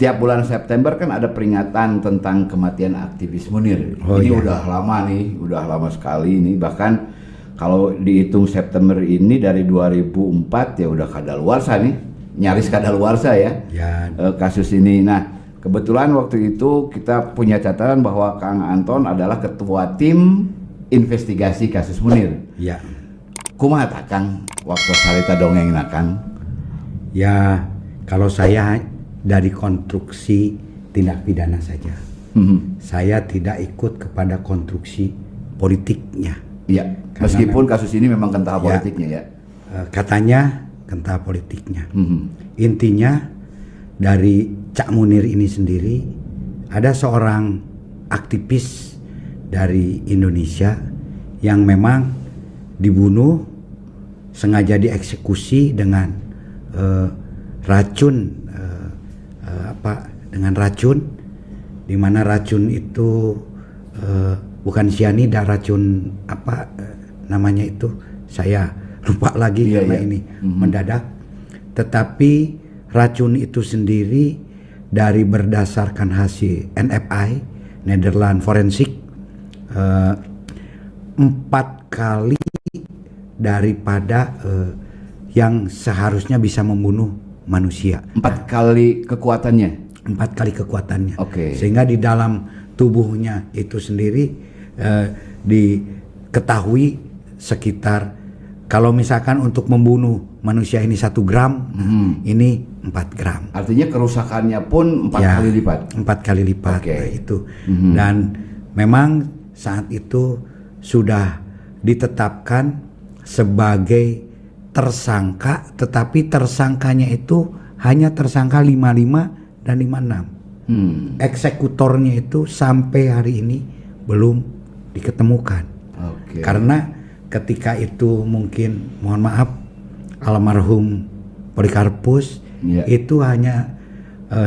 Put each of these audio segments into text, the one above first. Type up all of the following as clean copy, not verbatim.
setiap bulan September kan ada peringatan tentang kematian aktivis Munir. Ini udah lama nih, udah lama sekali nih. Bahkan kalau dihitung September ini dari 2004 ya udah kadaluarsa nih, nyaris kadaluarsa ya. Kasus ini. Nah, kebetulan waktu itu kita punya catatan bahwa Kang Anton adalah ketua tim investigasi kasus Munir. Ya. Kumaha tah Kang waktu salita dongengna Kang? Ya, kalau saya dari konstruksi tindak pidana saja. Saya tidak ikut kepada konstruksi politiknya. Iya, meskipun kasus ini memang kental politiknya ya. Katanya kental politiknya. Intinya dari Cak Munir ini sendiri ada seorang aktivis dari Indonesia yang memang dibunuh, sengaja dieksekusi dengan racun, dengan racun, di mana racun itu bukan sianida, racun namanya itu saya lupa lagi karena ini mendadak. Tetapi racun itu sendiri dari berdasarkan hasil NFI, Netherlands Forensik, 4 kali daripada yang seharusnya bisa membunuh manusia. 4 kali kekuatannya. 4 kali kekuatannya. Oke. Sehingga di dalam tubuhnya itu sendiri diketahui sekitar, kalau misalkan untuk membunuh manusia ini 1 gram, ini 4 gram. Artinya kerusakannya pun 4 kali lipat. 4 kali lipat. Okay. Itu. Dan memang saat itu sudah ditetapkan sebagai tersangka, tetapi tersangkanya itu hanya tersangka 55 dan 56. Eksekutornya itu sampai hari ini belum diketemukan. Karena ketika itu mungkin, mohon maaf, almarhum Polikarpus itu hanya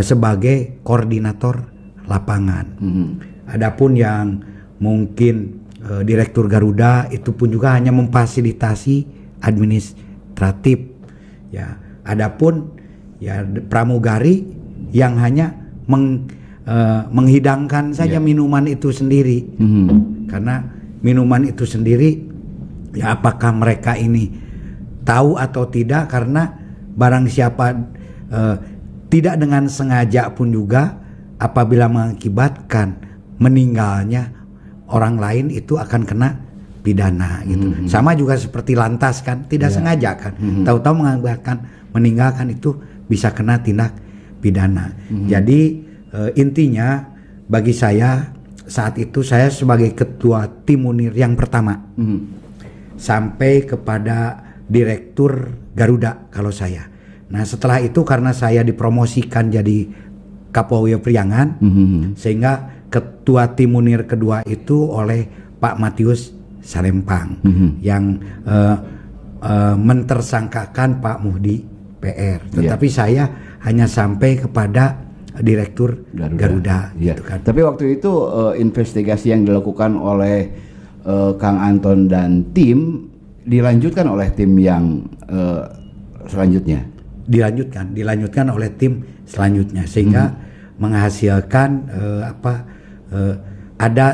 sebagai koordinator lapangan. Adapun yang mungkin Direktur Garuda itu pun juga hanya memfasilitasi administratif. Ya, adapun ya pramugari yang hanya menghidangkan saja minuman itu sendiri. Karena minuman itu sendiri, ya apakah mereka ini tahu atau tidak, karena barang siapa tidak dengan sengaja pun juga apabila mengakibatkan meninggalnya orang lain itu akan kena pidana gitu. Sama juga seperti lantas kan, tidak sengaja kan, tahu-tahu meninggalkan itu bisa kena tindak pidana. Jadi intinya bagi saya saat itu, saya sebagai ketua tim Munir yang pertama sampai kepada Direktur Garuda kalau saya. Nah setelah itu karena saya dipromosikan jadi Kapolri Priangan, sehingga ketua tim Munir kedua itu oleh Pak Matius Salempang yang mentersangkakan Pak Muhdi PR. Tetapi saya hanya sampai kepada Direktur Garuda. Gitu kan. Tapi waktu itu investigasi yang dilakukan oleh Kang Anton dan tim dilanjutkan oleh tim yang selanjutnya. Dilanjutkan oleh tim selanjutnya, sehingga menghasilkan ada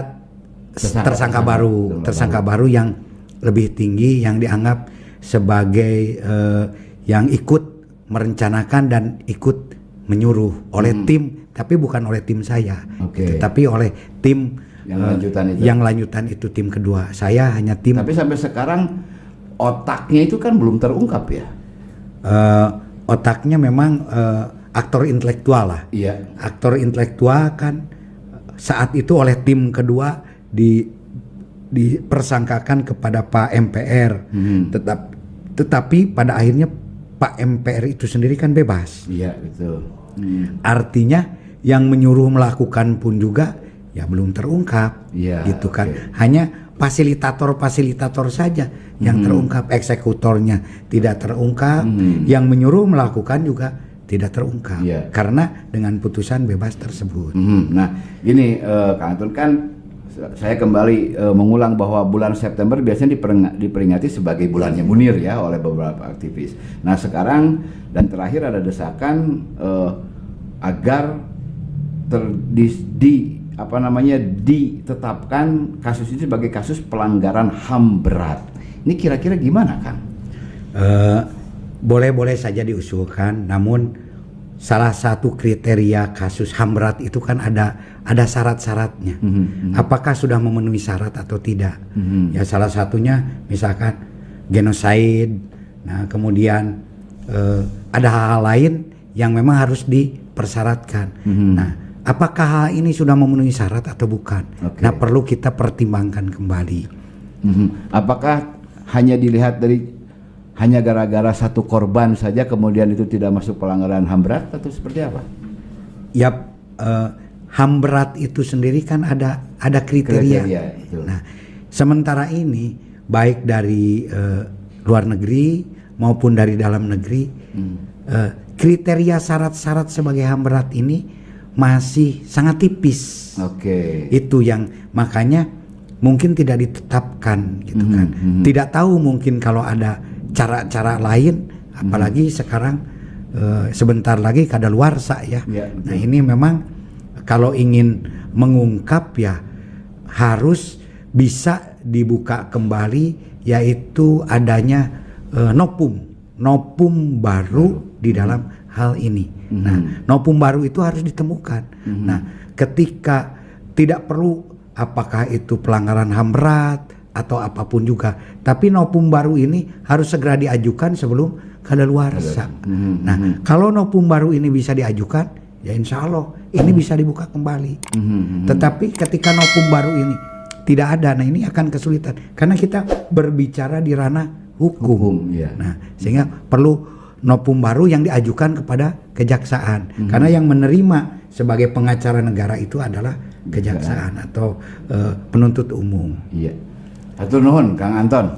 tersangka baru yang lebih tinggi, yang dianggap sebagai yang ikut merencanakan dan ikut menyuruh oleh tim, tapi bukan oleh tim saya, tetapi oleh tim yang lanjutan itu tim kedua. Saya hanya tim. Tapi sampai sekarang otaknya itu kan belum terungkap ya. Otaknya memang aktor intelektual lah. Aktor intelektual kan saat itu oleh tim kedua dipersangkakan kepada Pak MPR. Tetapi pada akhirnya Pak MPR itu sendiri kan bebas. Iya, betul. Artinya yang menyuruh melakukan pun juga ya belum terungkap, gitu kan. Hanya fasilitator saja yang terungkap, eksekutornya tidak terungkap, yang menyuruh melakukan juga tidak terungkap, karena dengan putusan bebas tersebut. Nah, gini Kang Anton, kan saya kembali mengulang bahwa bulan September biasanya diperingati sebagai bulannya Munir ya oleh beberapa aktivis. Nah sekarang dan terakhir ada desakan agar ditetapkan kasus ini sebagai kasus pelanggaran HAM berat. Ini kira-kira gimana, Kang? Boleh-boleh saja diusulkan, namun salah satu kriteria kasus HAM berat itu kan ada syarat-syaratnya. Apakah sudah memenuhi syarat atau tidak? Ya salah satunya misalkan genosid. Nah kemudian ada hal-hal lain yang memang harus dipersyaratkan. Nah apakah hal ini sudah memenuhi syarat atau bukan? Nah perlu kita pertimbangkan kembali. Apakah hanya dilihat dari hanya gara-gara satu korban saja kemudian itu tidak masuk pelanggaran HAM berat atau seperti apa? Ya HAM berat itu sendiri kan ada kriteria. Nah sementara ini baik dari luar negeri maupun dari dalam negeri kriteria syarat-syarat sebagai HAM berat ini masih sangat tipis. Itu yang makanya mungkin tidak ditetapkan gitu kan. Tidak tahu mungkin kalau ada cara-cara lain, apalagi sekarang sebentar lagi kadaluarsa ya. Nah ini memang kalau ingin mengungkap ya harus bisa dibuka kembali, yaitu adanya nopum baru di dalam hal ini. Nah nopum baru itu harus ditemukan. Nah ketika tidak perlu apakah itu pelanggaran HAM berat atau apapun juga, tapi nopum baru ini harus segera diajukan sebelum kadaluarsa. Nah kalau nopum baru ini bisa diajukan, ya insya Allah ini bisa dibuka kembali. Tetapi ketika nopum baru ini tidak ada, nah ini akan kesulitan karena kita berbicara di ranah hukum. Nah sehingga perlu nopum baru yang diajukan kepada kejaksaan, karena yang menerima sebagai pengacara negara itu adalah kejaksaan atau penuntut umum. Atur nuhun Kang Anton.